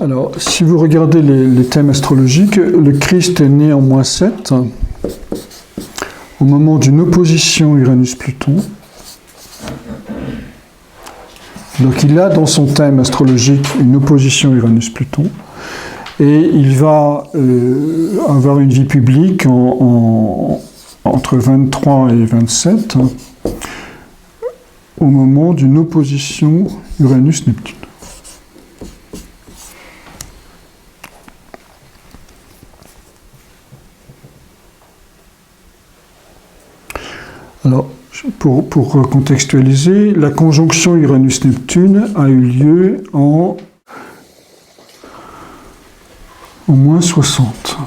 Alors, si vous regardez les thèmes astrologiques, le Christ est né en -7, au moment d'une opposition Uranus-Pluton. Donc il a dans son thème astrologique une opposition Uranus-Pluton, et il va avoir une vie publique entre 23 et 27, au moment d'une opposition Uranus-Neptune. Alors, pour contextualiser, la conjonction Uranus-Neptune a eu lieu en -60,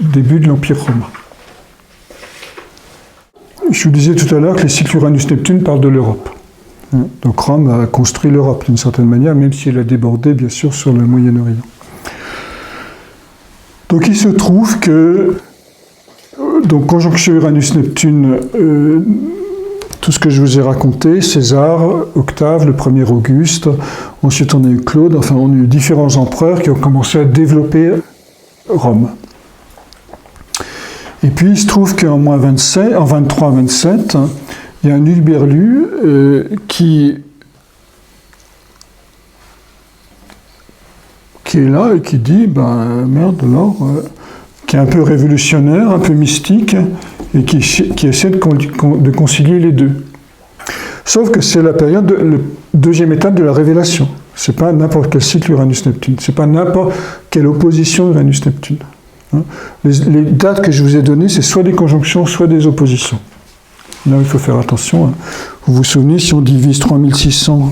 début de l'Empire romain. Je vous disais tout à l'heure que les cycles Uranus-Neptune parlent de l'Europe. Donc Rome a construit l'Europe d'une certaine manière, même si elle a débordé bien sûr sur le Moyen-Orient. Donc il se trouve que donc, conjonction Uranus-Neptune, tout ce que je vous ai raconté, César, Octave, le premier Auguste, ensuite on a eu Claude, enfin on a eu différents empereurs qui ont commencé à développer Rome. Et puis il se trouve qu'en en 23-27, il y a un Hurluberlu qui est là et qui dit, merde alors... qui est un peu révolutionnaire, un peu mystique, et qui essaie de concilier les deux. Sauf que c'est la période, la deuxième étape de la révélation. C'est pas n'importe quel cycle Uranus-Neptune, c'est pas n'importe quelle opposition Uranus-Neptune. Les dates que je vous ai données, c'est soit des conjonctions, soit des oppositions. Là, il faut faire attention. Vous vous souvenez, si on divise 3600,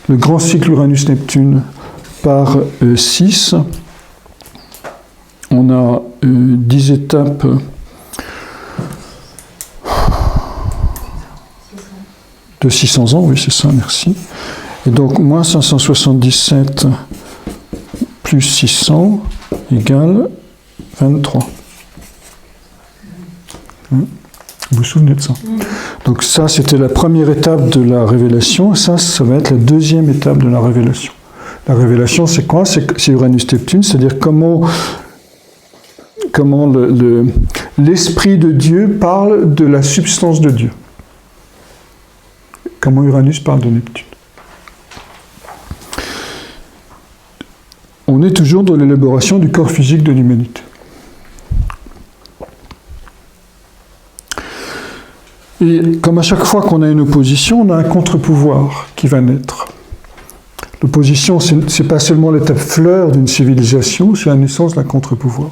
le grand cycle Uranus-Neptune, par 6, on a 10 étapes de 600 ans, oui c'est ça, merci. Et donc moins 577 plus 600 égale 23. Vous vous souvenez de ça? Donc ça, c'était la première étape de la révélation, ça va être la deuxième étape de la révélation. La révélation, c'est quoi? C'est Uranus-Neptune, c'est-à-dire comment l'Esprit de Dieu parle de la substance de Dieu. Comment Uranus parle de Neptune. On est toujours dans l'élaboration du corps physique de l'humanité. Et comme à chaque fois qu'on a une opposition, on a un contre-pouvoir qui va naître. L'opposition, c'est pas seulement l'étape fleur d'une civilisation, c'est la naissance d'un contre-pouvoir.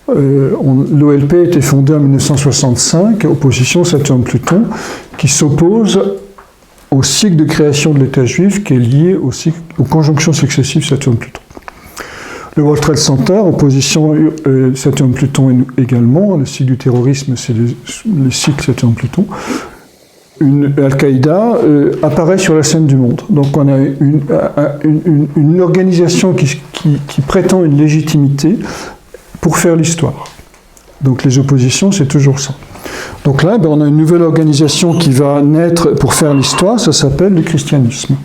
L'OLP a été fondée en 1965, opposition Saturne-Pluton, qui s'oppose au cycle de création de l'État juif qui est lié aux conjonctions successives Saturne-Pluton. Le World Trade Center, opposition Saturne-Pluton également, le cycle du terrorisme, c'est le cycle Saturne-Pluton. Al-Qaïda apparaît sur la scène du monde. Donc on a une organisation qui prétend une légitimité pour faire l'histoire. Donc les oppositions, c'est toujours ça. Donc là, on a une nouvelle organisation qui va naître pour faire l'histoire, ça s'appelle le christianisme.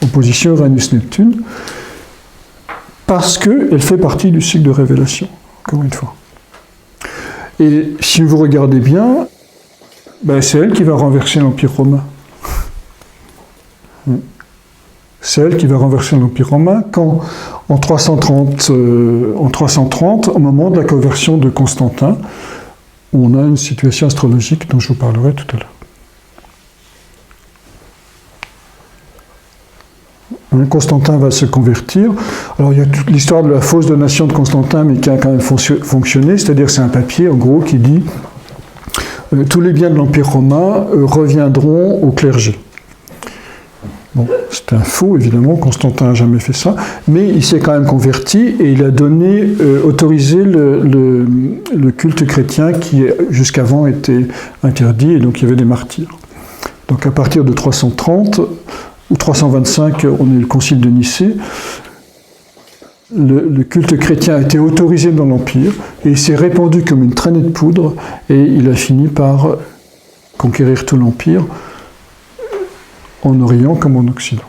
Opposition Uranus-Neptune, parce qu'elle fait partie du cycle de révélation, encore une fois. Et si vous regardez bien, c'est elle qui va renverser l'Empire romain. C'est elle qui va renverser l'Empire romain quand, en 330, au moment de la conversion de Constantin, on a une situation astrologique dont je vous parlerai tout à l'heure. Constantin va se convertir. Alors il y a toute l'histoire de la fausse donation de Constantin, mais qui a quand même fonctionné, c'est-à-dire que c'est un papier, en gros, qui dit tous les biens de l'Empire romain reviendront au clergé. Bon, c'est un faux, évidemment, Constantin n'a jamais fait ça, mais il s'est quand même converti et il a autorisé le culte chrétien qui jusqu'avant était interdit, et donc il y avait des martyrs. Donc à partir de 330 ou 325, on a eu le concile de Nicée, le culte chrétien a été autorisé dans l'Empire et il s'est répandu comme une traînée de poudre et il a fini par conquérir tout l'Empire, en Orient comme en Occident.